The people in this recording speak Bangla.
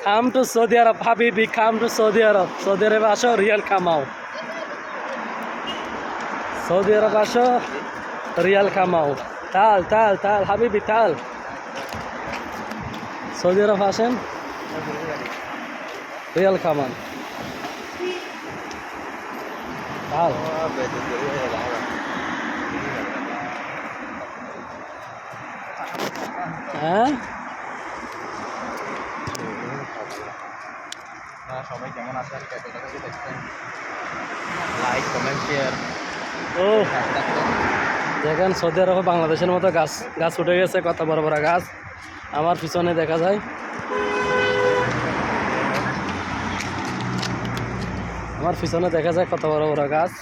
Come to Saudi Arab, Habibi, come to Saudi Arab. Saudi Arab আসো রিয়াল কামাও। সৌদি আরব আসো রিয়াল কামাও। তাল তাল তাল হাবিবি তাল। সৌদি আরব আসেন রিয়াল কামান। তাল হ্যাঁ সবাই কেমন আছেন? দেখছেন লাইক কমেন্ট শেয়ার। ও দেখেন সৌদি আরবে বাংলাদেশের মতো গাছ গাছ উঠে গেছে, কত বড় বড় গাছ আমার পিছনে দেখা যায়। আমার পিছনে দেখা যায় কত বড় বড় গাছ।